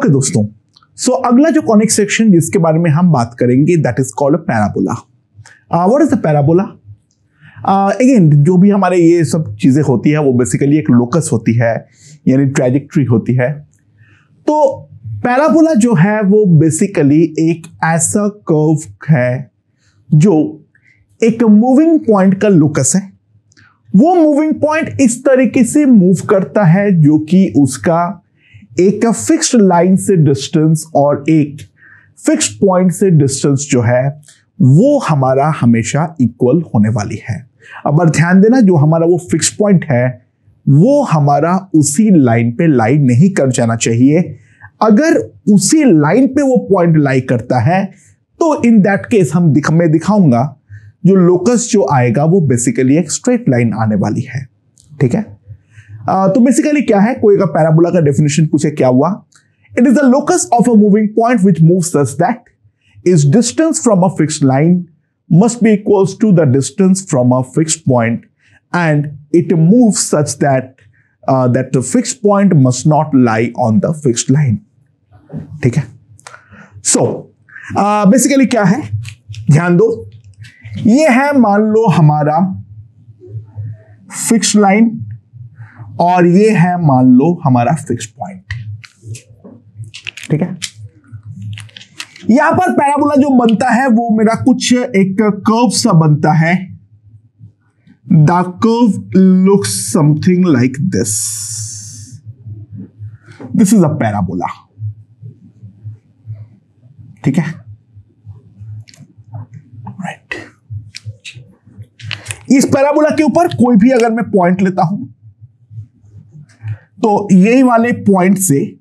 Okay दोस्तों, सो अगला जो कॉनिक सेक्शन जिसके बारे में हम बात करेंगे that is called parabola. What is the parabola? Again जो भी हमारे ये सब चीजें होती है वो बेसिकली एक लोकस होती है, यानी ट्रैजेक्टरी होती है। तो पैराबोला जो है वो बेसिकली एक ऐसा कर्व है जो एक मूविंग पॉइंट का लोकस है। वो मूविंग पॉइंट इस तरीके से मूव करता है जो कि उसका एक फिक्स्ड लाइन से डिस्टेंस और एक फिक्स्ड पॉइंट से डिस्टेंस जो है वो हमारा हमेशा इक्वल होने वाली है। अब ध्यान देना, जो हमारा वो फिक्स्ड पॉइंट है वो हमारा उसी लाइन पे लाई नहीं कर जाना चाहिए। अगर उसी लाइन पे वो पॉइंट लाई करता है तो इन दैट केस मैं दिखाऊंगा जो लोकस जो आएगा वो बेसिकली एक स्ट्रेट लाइन आने वाली है। ठीक है, तो बेसिकली क्या है, कोई का पैराबोला का डेफिनेशन पूछे क्या हुआ? It is the locus of a moving point which moves such that is distance from a fixed line must be equals to the distance from a fixed point, and it moves such that that the fixed point must not lie on the fixed line. ठीक है, so basically क्या है, ध्यान दो, ये है मान लो हमारा फिक्स्ड लाइन और ये है मान लो हमारा फिक्स्ड पॉइंट। ठीक है, यहां पर पैराबोला जो बनता है वो मेरा कुछ एक कर्व सा बनता है। The curve looks something like this. This is a parabola. ठीक है, राइट। इस पैराबोला के ऊपर कोई भी अगर मैं पॉइंट लेता हूं तो यही वाले पॉइंट से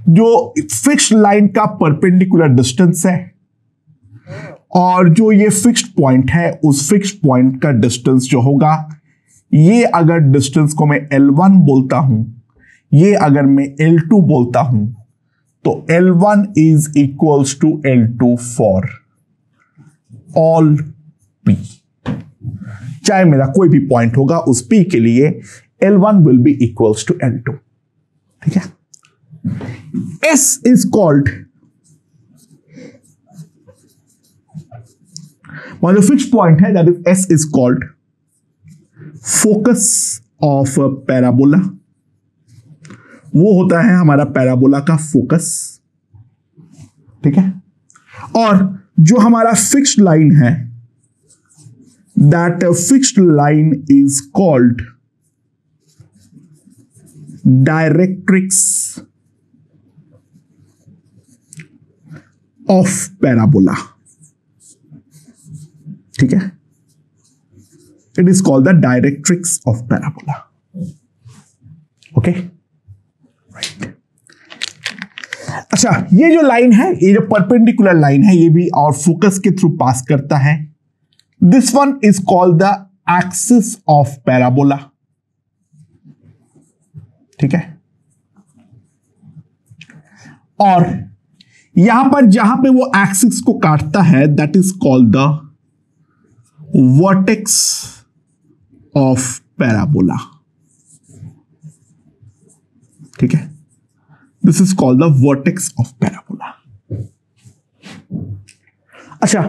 जो फिक्स्ड लाइन का परपेंडिकुलर डिस्टेंस है और जो ये फिक्स्ड पॉइंट है उस फिक्स्ड पॉइंट का डिस्टेंस जो होगा, ये अगर डिस्टेंस को मैं L1 बोलता हूं, ये अगर मैं L2 बोलता हूं, तो L1 is equals to L2 for all P। चाहे मेरा कोई भी पॉइंट होगा उस P के लिए L1 will be equals to L2। ठीक है, S is called, मान लो फिक्स्ड पॉइंट है, that is S is called focus of parabola. वो होता है हमारा पैराबोला का फोकस। ठीक है, और जो हमारा फिक्स्ड लाइन है that fixed line is called directrix of parabola. ठीक है, it is called the directrix of parabola. Okay, right. अच्छा, ये जो लाइन है, ये जो परपेंडिकुलर लाइन है, ये भी और फोकस के थ्रू पास करता है। This one is called the axis of parabola. ठीक है, और यहां पर जहां पे वो एक्सिस को काटता है that is called the vertex of parabola. ठीक है, this is called the vertex of parabola. अच्छा,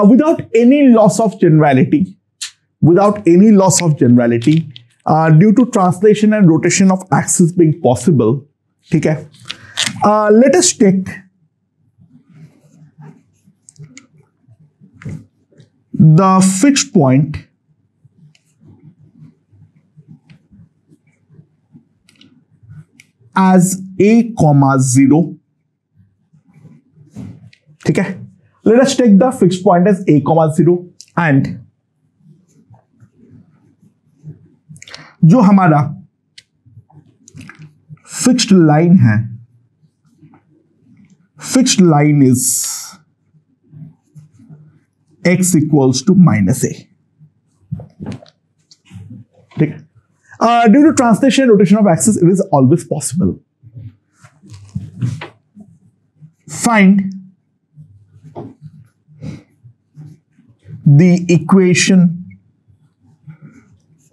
without any loss of generality, due to translation and rotation of axis being possible, ठीक है, let us take the fixed point as a comma 0. ठीक है, let us take the fixed point as a comma 0 and जो हमारा fixed line है, fixed line is x equals to minus a. ठीक है, due to translation and rotation of axis it is always possible. Find the equation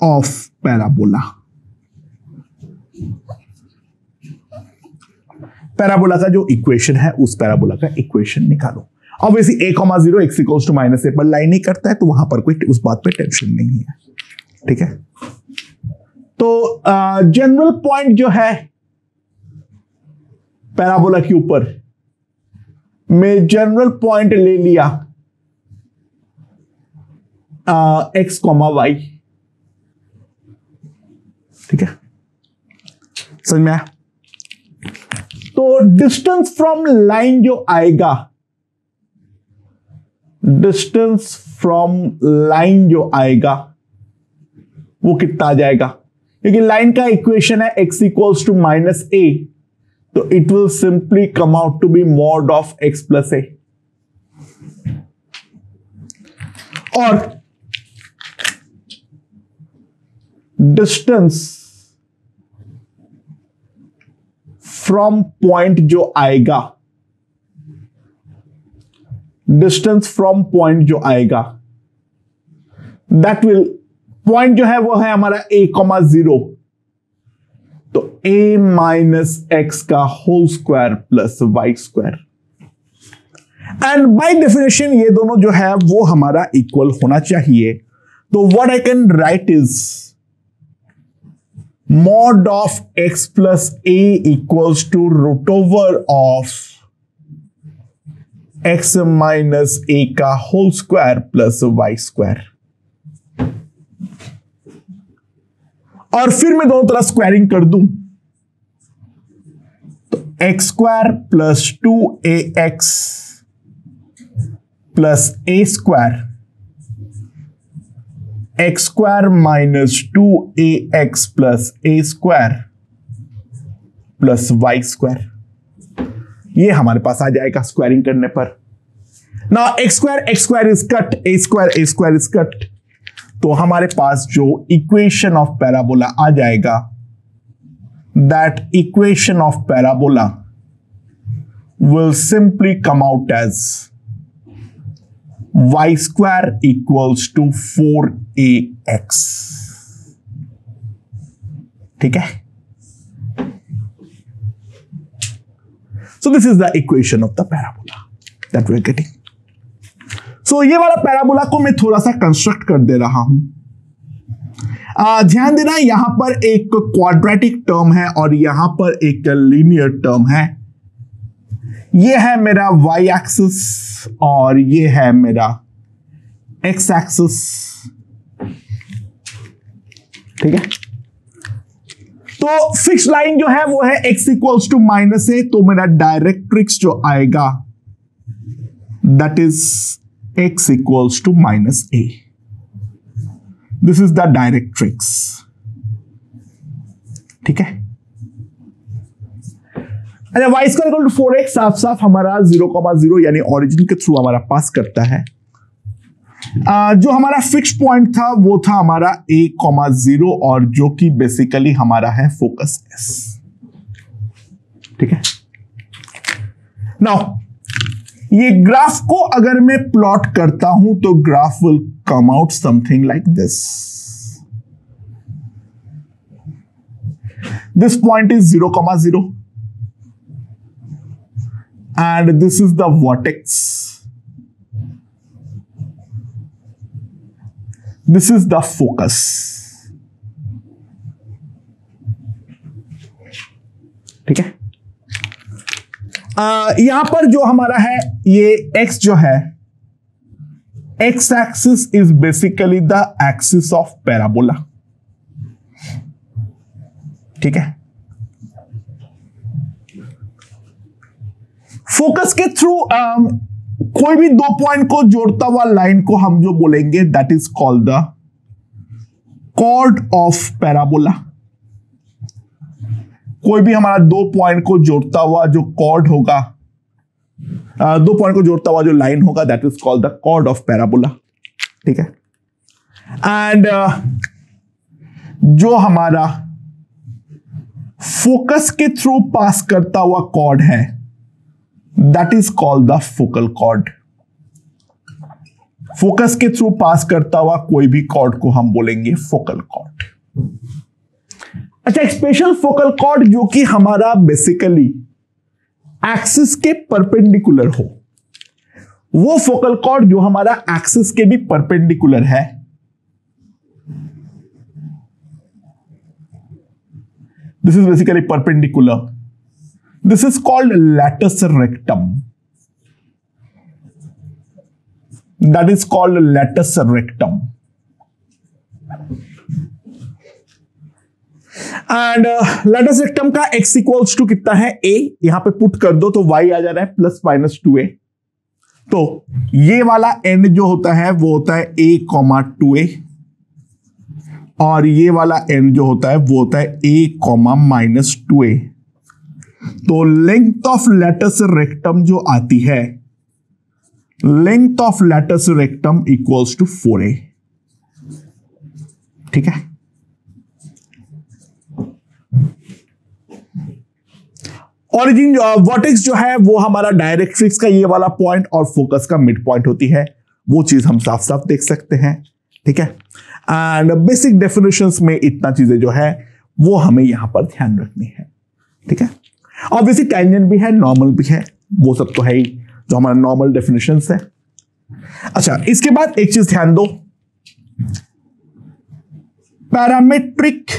of parabola. Parabola का जो equation है उस parabola का इक्वेशन निकालो। Obviously a,0 x equals to minus a पर line नहीं करता है, तो वहां पर कोई उस बात पे टेंशन नहीं है। ठीक है, तो जनरल पॉइंट जो है पैराबोला के ऊपर में जनरल पॉइंट ले लिया x, y। ठीक है, समझ में आया? तो डिस्टेंस फ्रॉम लाइन जो आएगा, डिस्टेंस फ्रॉम लाइन जो आएगा वो कितना आ जाएगा? क्योंकि लाइन का इक्वेशन है x equals to minus a, तो it will simply come out to be mod of x plus a. और डिस्टेंस फ्रॉम पॉइंट जो आएगा, डिस्टेंस फ्रॉम पॉइंट जो आएगा, दैट विल, पॉइंट जो है वो है हमारा a,0, तो a माइनस एक्स का whole square plus y square. And by definition ये दोनों जो है वो हमारा इक्वल होना चाहिए। तो what I can write is mod of x plus a equals to root over of x minus a का whole square plus y square. और फिर मैं दोनों तरफ स्क्वायरिंग कर दूं तो x square plus 2ax plus a square, x square minus 2ax plus a square plus y square, ये हमारे पास आ जाएगा स्क्वायरिंग करने पर। ना x square is cut, a square is cut, तो हमारे पास जो इक्वेशन ऑफ पैराबोला आ जाएगा, that equation of parabola will simply come out as y square equals to 4ax। ठीक है, so this is the equation of the parabola that we're getting। so ये वाला पैराबोला को मैं थोड़ा सा कंस्ट्रक्ट कर दे रहा हूं। ध्यान देना, यहां पर एक क्वाड्रेटिक टर्म है और यहां पर एक लीनियर टर्म है। ये है मेरा y एक्सिस और ये है मेरा x एक्सिस। ठीक है, तो फिक्स लाइन जो है वो है x equals to minus a, तो मेरा डायरेक्ट्रिक्स जो आएगा that is x equals to minus a. This is the directrix. ठीक है, अच्छा, y square equal to 4x साफ साफ हमारा 0,0 यानी ओरिजिन के थ्रू हमारा पास करता है। जो हमारा फिक्स पॉइंट था वो था हमारा a,0 और जो कि बेसिकली हमारा है फोकस S। ठीक है, नाउ ये ग्राफ को अगर मैं प्लॉट करता हूं तो graph will come out something like this. This point is 0,0 and this is the vertex, this is the focus। ठीक है, यहां पर जो हमारा है ये x जो है, x axis is basically the axis of parabola. ठीक है, फोकस के थ्रू कोई भी दो पॉइंट को जोड़ता हुआ लाइन को हम जो बोलेंगे that is called the chord of parabola. कोई भी हमारा दो पॉइंट को जोड़ता हुआ जो कॉर्ड होगा, दो पॉइंट को जोड़ता हुआ जो लाइन होगा that is called the chord of parabola. ठीक है, एंड जो हमारा फोकस के थ्रू पास करता हुआ कॉर्ड है that is called the focal cord. Focus के थ्रू पास करता हुआ कोई भी कॉर्ड को हम बोलेंगे फोकल कॉर्ड। अच्छा, एक स्पेशल फोकल कॉर्ड जो कि हमारा बेसिकली एक्सिस के परपेंडिकुलर हो, वो फोकल कॉर्ड जो हमारा एक्सिस के भी परपेंडिकुलर है, this is basically perpendicular, this is called latus rectum, that is called latus rectum. And latus rectum का x इक्वल्स टू कितना है, a, यहां पे पुट कर दो तो y आ जा रहा है +-2a। तो ये वाला एंड जो होता है वो होता है a, 2a, और ये वाला एंड जो होता है वो होता है a, -2a। तो लेंथ ऑफ लैटस रेक्टम जो आती है, length of latus rectum equals to 4a। ठीक है, ओरिजिन वर्टेक्स जो है वो हमारा डायरेक्ट्रिक्स का ये वाला पॉइंट और फोकस का मिड पॉइंट होती है, वो चीज हम साफ साफ देख सकते हैं। ठीक है, एंड बेसिक डेफिनेशंस में इतना चीजें जो है वो हमें यहां पर ध्यान रखनी है। ठीक है, ऑब्वियसली टेंजेंट भी है, नॉर्मल भी है, वो सब तो है ही जो हमारा नॉर्मल डेफिनेशंस है। अच्छा, इसके बाद एक चीज ध्यान दो, parametric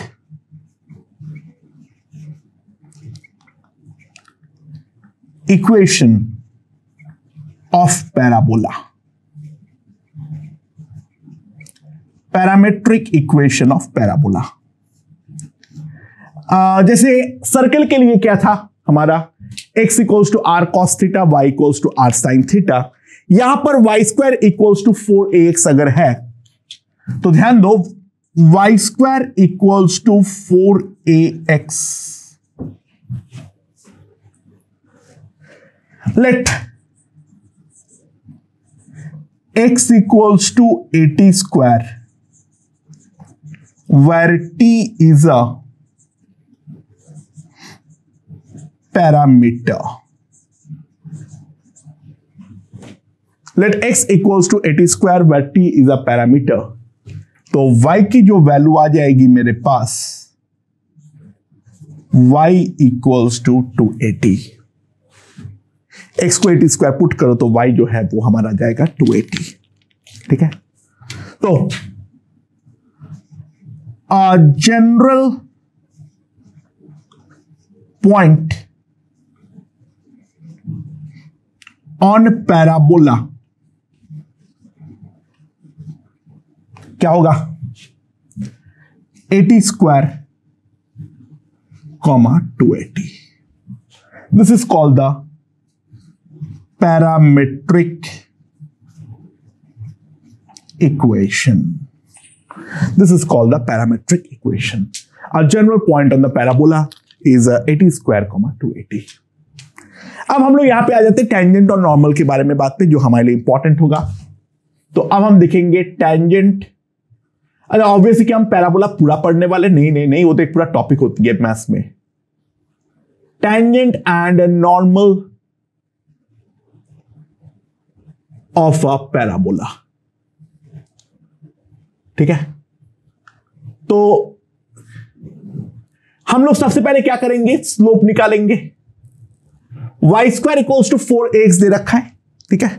equation of parabola, parametric equation of parabola. जैसे सर्कल के लिए क्या था हमारा, x equals to r cos theta, y equals to r sin theta. यहां पर y² इक्वल्स टू 4ax अगर है तो ध्यान दो, y² equals to 4ax। Let x equals to 80 square, where t is a parameter. Let x equals to 80 square, where t is a parameter. तो y की जो वैल्यू आ जाएगी मेरे पास, y equals to 280। x को 80 स्क्वायर पुट करो तो y जो है वो हमारा जाएगा 280। ठीक है, तो जनरल पॉइंट ऑन पैराबोला क्या होगा, 80 square, 280। This is called the parametric equation. This is called the parametric equation. Our general point on the parabola is 80 square, 280. अब हम लोग यहां पे आ जाते हैं टेंजेंट और नॉर्मल के बारे में बात पे, जो हमारे लिए इंपॉर्टेंट होगा। तो अब हम देखेंगे टेंजेंट। अच्छा, ऑब्वियसली कि हम पैराबोला पूरा पढ़ने वाले नहीं, वो तो एक पूरा टॉपिक होती है मैथ्स में। Tangent and normal of a parabola. ठीक है, तो हम लोग सबसे पहले क्या करेंगे, स्लोप निकालेंगे। y² इक्वल्स टू 4ax दे रखा है। ठीक है,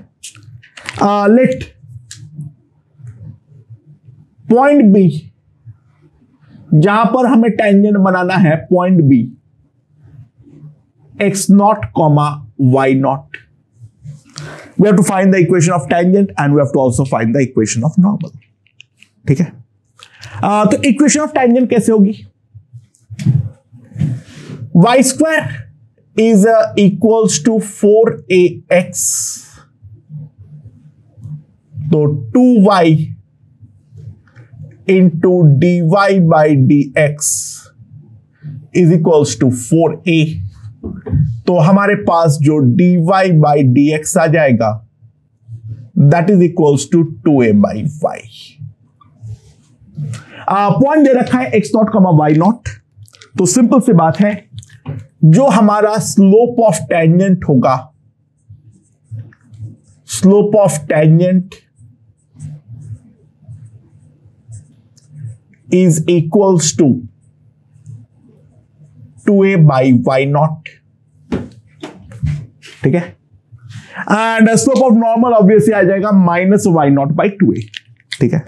लेट पॉइंट बी, जहां पर हमें टेंजेंट बनाना है, point be x0, y0। We have to find the equation of tangent and we have to also find the equation of normal. ठीक है, तो इक्वेशन ऑफ टेंजेंट कैसे होगी, y² is equals to 4ax, तो 2y into dy by dx is equals to 4a। तो हमारे पास जो dy by dx आ जाएगा, that is equals to 2a by y। Point दे रखा है x0, y0। तो सिंपल सी बात है, जो हमारा स्लोप ऑफ टेंजेंट होगा, slope of tangent is equals to 2a by y0। ठीक है। And slope of normal obviously आ जाएगा minus y not by 2a, ठीक है।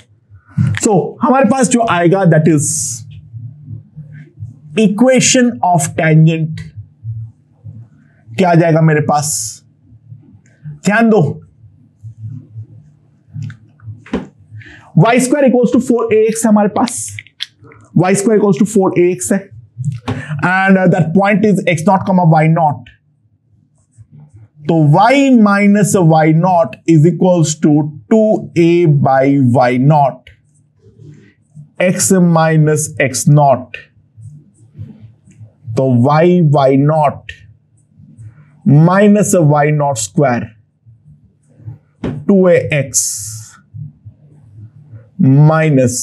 सो हमारे पास जो आएगा that is equation of tangent, क्या आ जाएगा मेरे पास, ध्यान दो, Y square equals to 4ax है हमारे पास, y square equals to 4ax है, and that point is x naught comma y naught, तो y minus y naught is equals to 2a by y naught, x minus x naught, तो y naught minus y naught square 2ax minus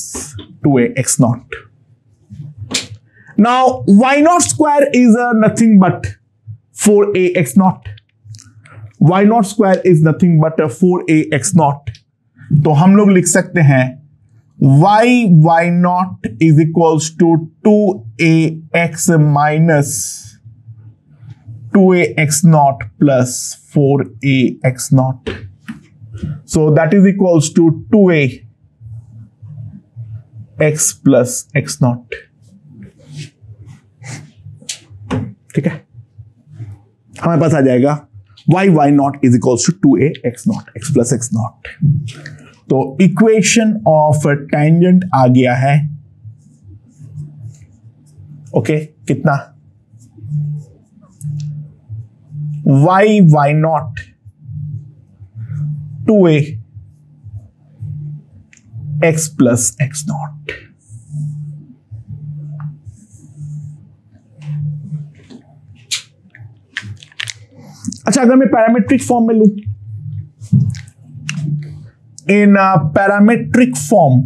2ax naught. Now y naught square is nothing but 4ax naught. Y naught square is nothing but 4ax naught. तो हम लोग लिख सकते हैं y naught is equals to 2ax minus 2ax naught plus 4ax naught. So that is equals to 2a x plus x naught, ठीक है। हमारे पास आ जाएगा y naught is equals to 2a x naught, x plus x naught. तो equation of tangent आ गया है, ओके, कितना, y naught 2a x plus x naught. अच्छा, अगर मैं पैरामेट्रिक फॉर्म में लूं, इन पैरामेट्रिक फॉर्म,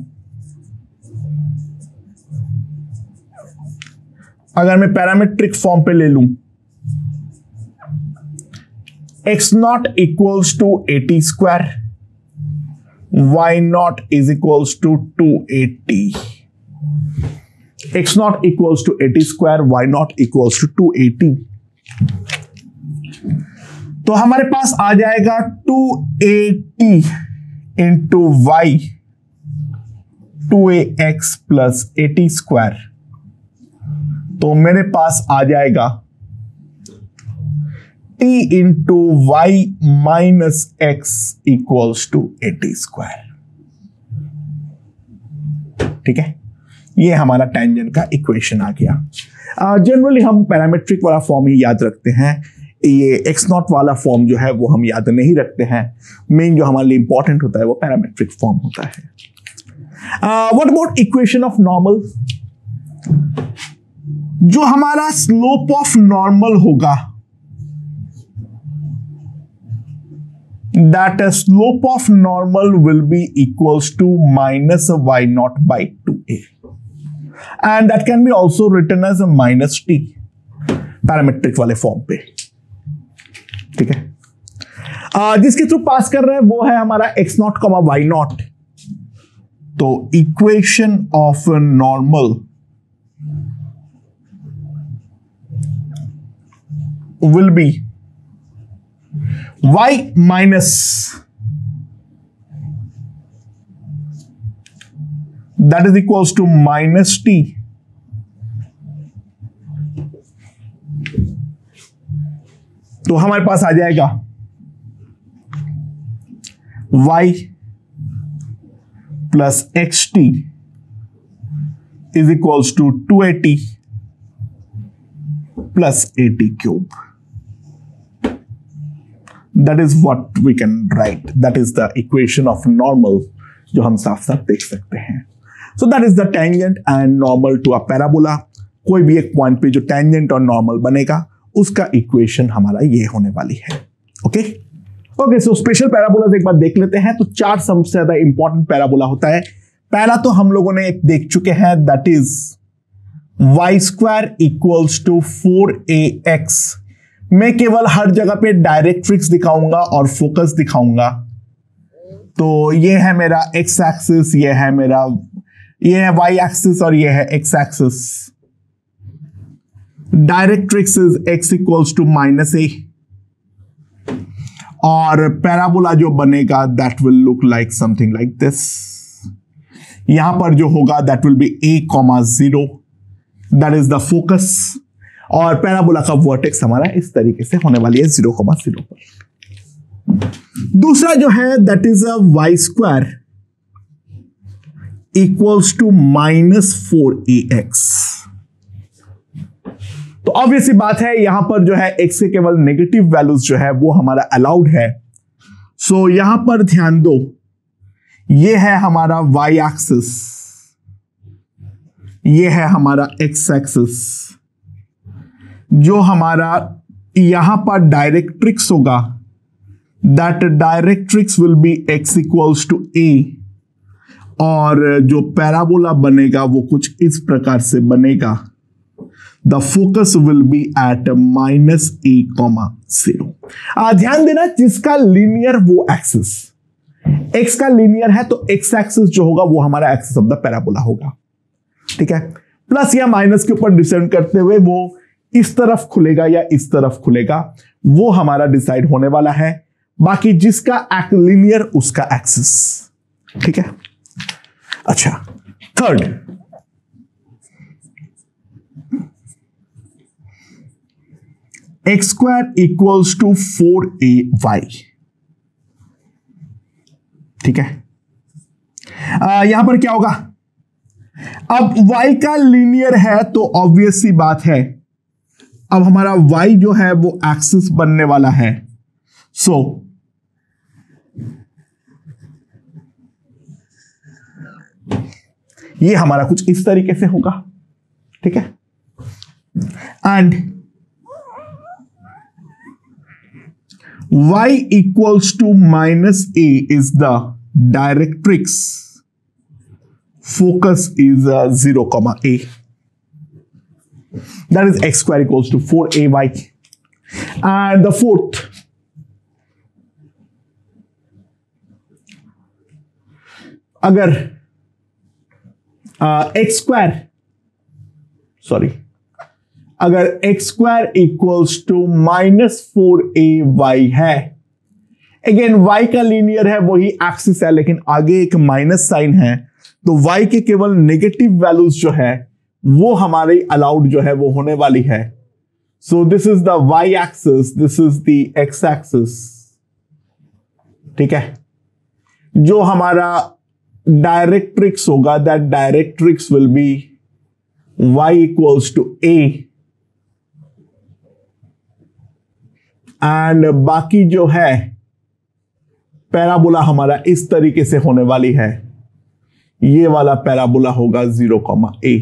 अगर मैं पैरामेट्रिक फॉर्म पे ले लूं, x नॉट equals to 80 square, y naught is equals to 280, x naught equals to 80 square, y naught equals to 280। तो हमारे पास आ जाएगा 280 into Y 2ax plus 80 square, तो मेरे पास आ जाएगा t into y minus x equals to 80 square, ठीक है। ये हमारा टेंजेंट का इक्वेशन आ गया। जनरली हम पैरामेट्रिक वाला फॉर्म ही याद रखते हैं, ये एक्स नॉट वाला फॉर्म जो है वो हम याद नहीं रखते हैं। मेन जो हमारे लिए इंपॉर्टेंट होता है वो पैरामेट्रिक फॉर्म होता है। What about equation of normal, जो हमारा स्लोप ऑफ नॉर्मल होगा, that a slope of normal will be equals to minus y naught by 2a, and that can be also written as a minus t, parametric वाले form पे, ठीक है। जिसके through pass कर रहे हैं वो है हमारा x naught comma y naught, तो equation of normal will be y minus that is equals to minus t तो हमारे पास आ जाएगा y plus x t is equals to 280 plus 80 cube. That is what we can write. That is the equation of normal, जो हम साफ साफ देख सकते हैं। So that is the tangent and normal to a parabola. कोई भी एक पॉइंट पे जो tangent और normal बनेगा उसका इक्वेशन हमारा ये होने वाली है। Okay okay, so special parabola एक बार देख लेते हैं। तो चार सबसे ज्यादा इंपॉर्टेंट पैराबोला होता है। पहला तो हम लोगों ने एक देख चुके हैं, that is y square equals to 4ax। मैं केवल हर जगह पे डायरेक्ट्रिक्स दिखाऊंगा और फोकस दिखाऊंगा। तो ये है मेरा एक्स एक्सिस, ये है वाई एक्सिस और ये है x axis. Directrix is x equals to -a और पैराबोला जो बनेगा that will look like something like this. यहां पर जो होगा that will be a,0, that is the focus, और पैराबोला का वर्टेक्स हमारा इस तरीके से होने वाली है 0,0 पर। दूसरा जो है that is a y² equals to -4ax। तो ऑब्वियसली बात है यहां पर जो है x के केवल नेगेटिव वैल्यूज जो है वो हमारा अलाउड है। सो यहां पर ध्यान दो, ये है हमारा y एक्सिस, ये है हमारा x एक्सिस। जो हमारा यहां पर डायरेक्ट्रिक्स होगा that directrix will be x equals to a, और जो पैराबोला बनेगा वो कुछ इस प्रकार से बनेगा। The focus will be at -a,0। ध्यान देना, जिसका लीनियर वो एक्सिस, x का लीनियर है तो x एक्सिस जो होगा वो हमारा एक्सिस ऑफ द पैराबोला होगा। ठीक है, प्लस या माइनस के ऊपर डिसाइड करते हुए वो इस तरफ खुलेगा या इस तरफ खुलेगा वो हमारा डिसाइड होने वाला है। बाकी जिसका लीनियर उसका एक्सिस। ठीक है, अच्छा third, x² equals to 4ay। ठीक है, यहां पर क्या होगा, अब y का लीनियर है तो ऑब्वियस सी बात है अब हमारा y जो है वो एक्सिस बनने वाला है। सो ये हमारा कुछ इस तरीके से होगा। ठीक है, and y equals to -a is the directrix, focus is 0,a, that is x² equals to 4ay। and the fourth, अगर अगर x² इक्वल्स टू -4ay है, अगेन y का लीनियर है वही एक्सिस है लेकिन आगे एक माइनस साइन है, तो y के केवल नेगेटिव वैल्यूज जो है वो हमारे अलाउड जो है वो होने वाली है। So this is the y axis, this is the x axis. ठीक है, जो हमारा डायरेक्ट्रिक्स होगा that directrix will be y equals to a, and बाकी जो है पैराबोला हमारा इस तरीके से होने वाली है। ये वाला पैराबोला होगा 0,a,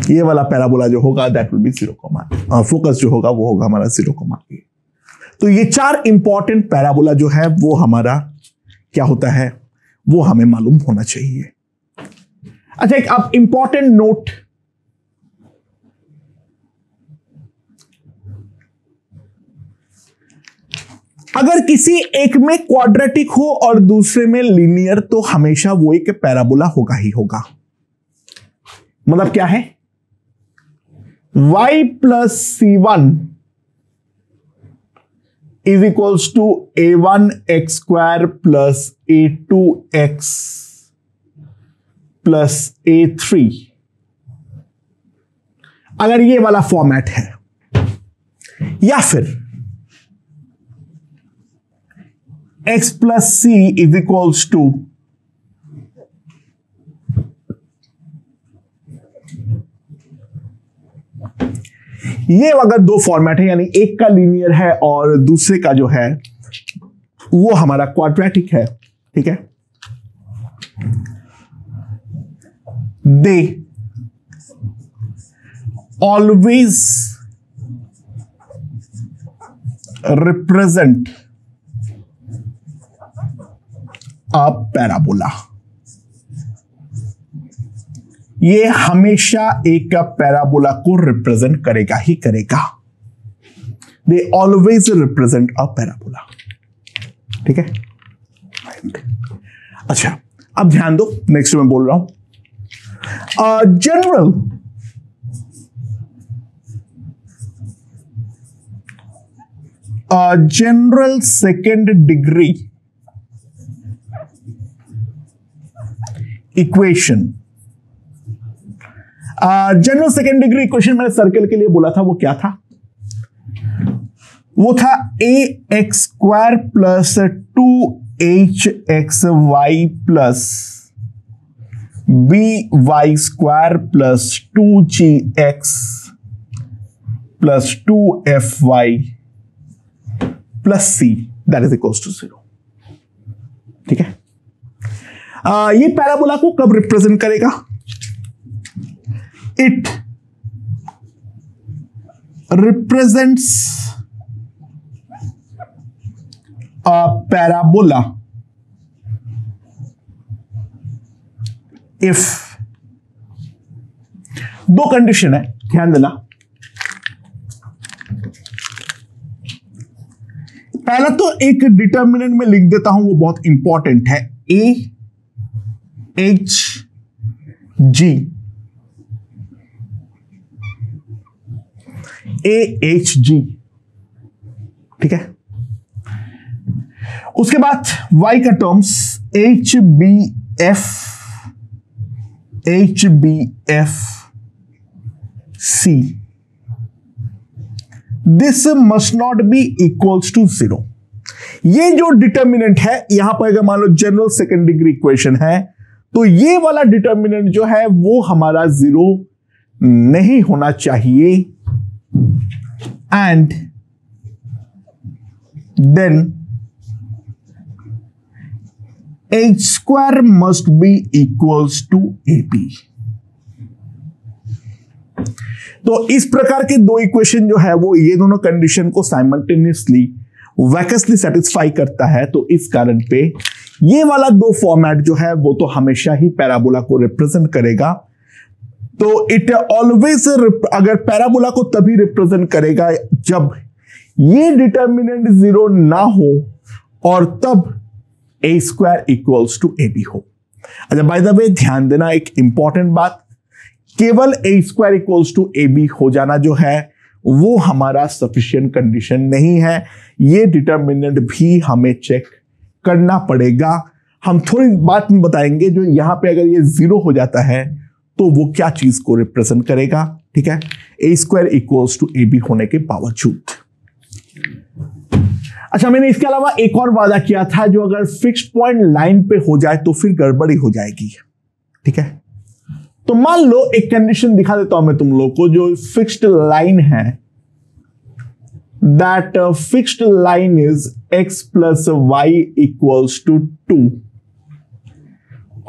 ये वाला पैराबोला जो होगा दैट विल बी 0, फोकस जो होगा वो होगा हमारा 0,a। तो ये चार इंपॉर्टेंट पैराबोला जो है वो हमारा क्या होता है वो हमें मालूम होना चाहिए। अच्छा, एक अब इंपॉर्टेंट नोट, अगर किसी एक में क्वाड्रेटिक हो और दूसरे में लीनियर तो हमेशा वो एक पैराबोला होगा ही होगा। मतलब क्या है, y plus c1 is equals to a1x² plus a2x plus a3। अगर ये वाला फॉर्मेट है, या फिर x plus c is equals to ये अगर दो फॉर्मेट है, यानी एक का लीनियर है और दूसरे का जो है वो हमारा क्वाड्रेटिक है। ठीक है, they always represent a parabola. ये हमेशा एक पैराबोला को रिप्रेजेंट करेगा ही करेगा। They always represent a parabola. ठीक है, अच्छा अब ध्यान दो, नेक्स्ट मैं बोल रहा हूं general general second degree equation, general second degree equation मैंने सर्कल के लिए बोला था, वो क्या था? वो था ax square plus 2hxy plus by square plus 2gx plus 2fy plus c that is equals to 0। ठीक है, ये पैराबोला को कब रिप्रेजेंट करेगा? It represents a parabola if, दो कंडीशन है, ध्यान देना। पहला तो एक डिटर्मिनेंट में लिख देता हूं, वो बहुत इंपॉर्टेंट है, A H G, A H G. ठीक है, उसके बाद y का terms h b f c, this must not be equals to 0। ये जो डिटर्मिनेंट है यहां पर, अगर मान लो जनरल सेकेंड डिग्री इक्वेशन है, तो ये वाला डिटर्मिनेंट जो है वो हमारा 0 नहीं होना चाहिए, and then h square must be equals to ab। तो इस प्रकार के दो इक्वेशन जो है वो ये दोनों कंडीशन को साइमल्टेनियसली वैकसली सेटिस्फाई करता है। तो इस कारण पे ये वाला दो फॉर्मेट जो है वो तो हमेशा ही पैराबोला को रिप्रेजेंट करेगा। तो इट ऑलवेज, अगर पैराबोला को तभी रिप्रेजेंट करेगा जब ये डिटर्मिनेंट 0 ना हो और तब a square equals to ab हो। अच्छा, बाय द वे ध्यान देना एक इंपॉर्टेंट बात, केवल a square equals to ab हो जाना जो है वो हमारा सफिशिएंट कंडीशन नहीं है, ये डिटर्मिनेंट भी हमें चेक करना पड़ेगा। हम थोड़ी बात में बताएंगे जो यहां पे अगर ये 0 हो जाता है तो वो क्या चीज को रिप्रेजेंट करेगा। ठीक है, a square equals to ab होने के बावजूद। अच्छा, मैंने इसके अलावा एक और वादा किया था, जो अगर फिक्स्ड पॉइंट लाइन पे हो जाए तो फिर गड़बड़ी हो जाएगी। ठीक है, तो मान लो एक कंडीशन दिखा देता हूं मैं तुम लोग को, जो फिक्स्ड लाइन है, that fixed line is x plus y equals to 2,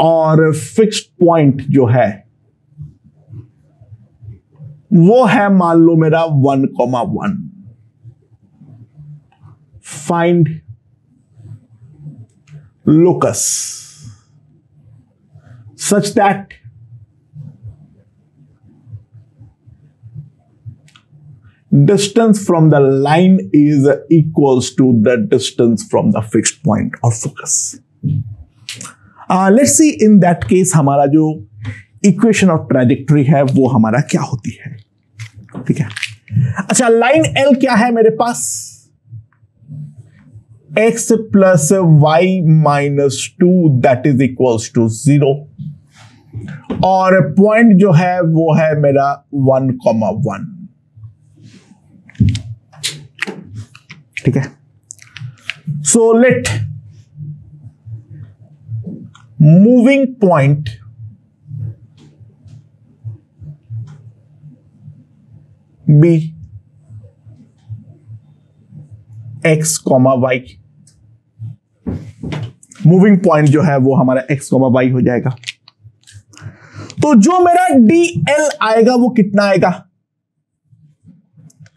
और फिक्स्ड पॉइंट जो है वो है मान लो मेरा 1,1। Find locus such that distance from the line is equals to the distance from the fixed point or focus. Let's see in that case हमारा जो equation of trajectory है वो हमारा क्या होती है। ठीक है, अच्छा, लाइन L क्या है मेरे पास? x plus y minus 2 that is equals to 0, और पॉइंट जो है वो है मेरा 1,1। ठीक है, so let moving point be x, y। Moving point जो है वो हमारा x, y हो जाएगा। तो जो मेरा dl आएगा वो कितना आएगा?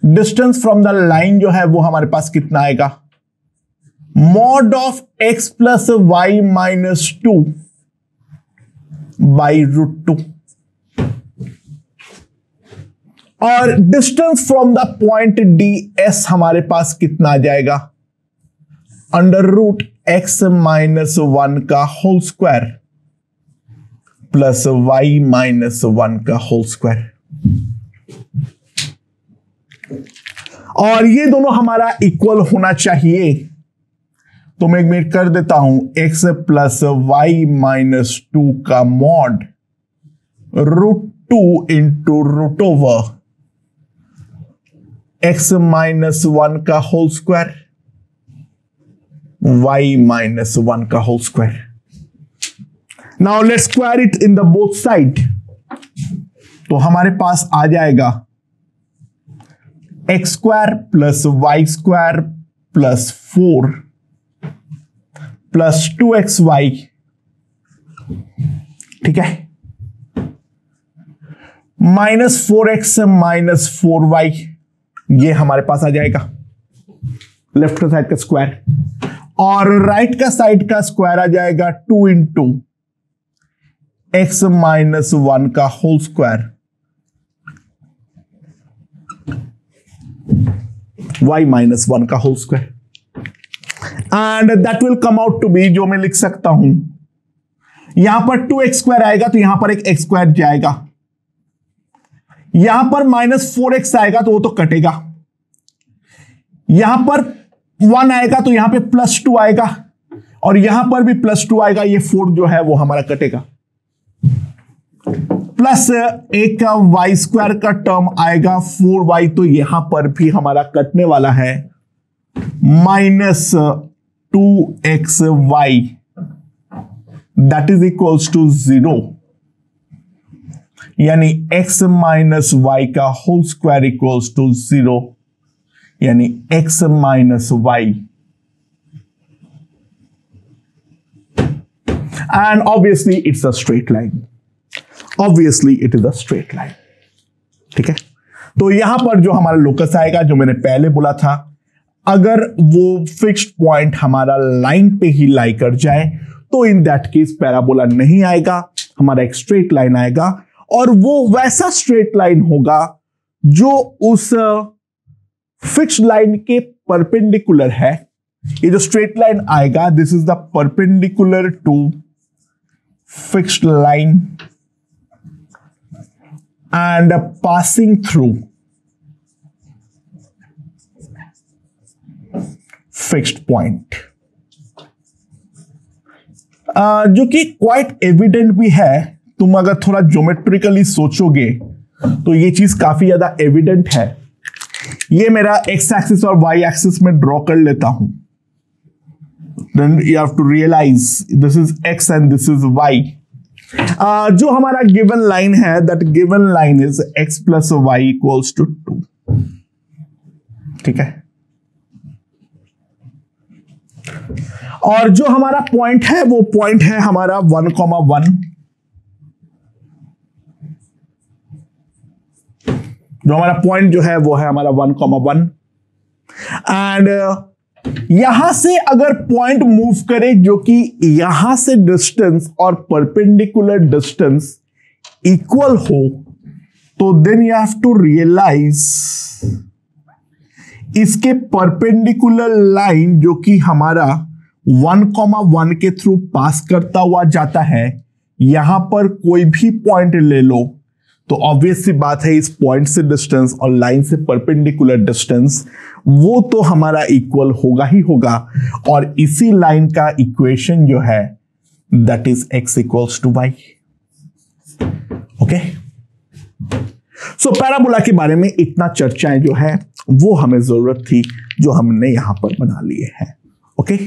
डिस्टेंस फ्रॉम द लाइन जो है वो हमारे पास कितना आएगा? Mod of x plus y minus 2 by √2, और distance from the point ds हमारे पास कितना आ जाएगा? √x माइनस 1 का whole square plus y minus 1 का होल स्क्वायर। और ये दोनों हमारा इक्वल होना चाहिए। तो मैं एक मिनट कर देता हूं, x प्लस वाई माइनस 2 का mod √2 into root over x minus 1 का होल स्क्वायर y माइनस 1 का whole square. Now let's square it in the both side. तो हमारे पास आ जाएगा x square plus y square plus 4 plus 2xy, ठीक है, माइनस 4x माइनस 4y, ये हमारे पास आ जाएगा लेफ्ट का साइड का स्क्वायर, और राइट का साइड का स्क्वायर आ जाएगा 2 इंटू एक्स माइनस 1 का होल स्क्वायर y माइनस 1 का whole square, and that will come out to be, जो मैं लिख सकता हूं, यहां पर 2x स्क्वायर आएगा तो यहां पर एक x स्क्वायर जाएगा, यहां पर माइनस 4x आएगा तो वो तो कटेगा, यहां पर 1 आएगा तो यहां पे प्लस 2 आएगा, और यहां पर भी प्लस 2 आएगा, ये 4 जो है वो हमारा कटेगा, प्लस एक वाई स्क्वायर का टर्म आएगा 4y, तो यहां पर भी हमारा कटने वाला है minus 2xy, that is equals to 0, यानी x माइनस वाई का होल स्क्वायर इक्वल्स टू 0, यानी x minus y, and obviously it's a straight line, obviously it is a straight line, ठीक है। तो यहां पर जो हमारा लोकस आएगा, जो मैंने पहले बोला था, अगर वो फिक्स्ड पॉइंट हमारा लाइन पे ही लाई कर जाए तो इन दैट केस पैराबोला नहीं आएगा, हमारा एक स्ट्रेट लाइन आएगा, और वो वैसा स्ट्रेट लाइन होगा जो उस फिक्स्ड लाइन के परपेंडिकुलर है। ये जो स्ट्रेट लाइन आएगा, this is the perpendicular to fixed line and passing through fixed point, जो कि क्वाइट एविडेंट भी है। तुम अगर थोड़ा ज्योमेट्रिकली सोचोगे तो ये चीज काफी ज्यादा एविडेंट है। ये मेरा एक्स एक्सिस और वाई एक्सिस में ड्रॉ कर लेता हूं, then you have to realize this is x and this is y. जो हमारा गिवन लाइन है, that given line is x plus y equals to 2, ठीक है। और जो हमारा पॉइंट है वो पॉइंट है हमारा 1,1, जो हमारा पॉइंट जो है वो है हमारा 1,1, एंड यहां से अगर पॉइंट मूव करे जो कि यहां से डिस्टेंस और परपेंडिकुलर डिस्टेंस इक्वल हो, तो then you have to realise इसके परपेंडिकुलर लाइन जो कि हमारा 1,1 के थ्रू पास करता हुआ जाता है, यहां पर कोई भी पॉइंट ले लो तो ऑब्वियस सी बात है इस पॉइंट से डिस्टेंस और लाइन से परपेंडिकुलर डिस्टेंस वो तो हमारा इक्वल होगा ही होगा, और इसी लाइन का इक्वेशन जो है that is x equals to y, okay. So parabola के बारे में इतना चर्चाएं जो है वो हमें जरूरत थी, जो हमने यहां पर बना लिए हैं, ओके।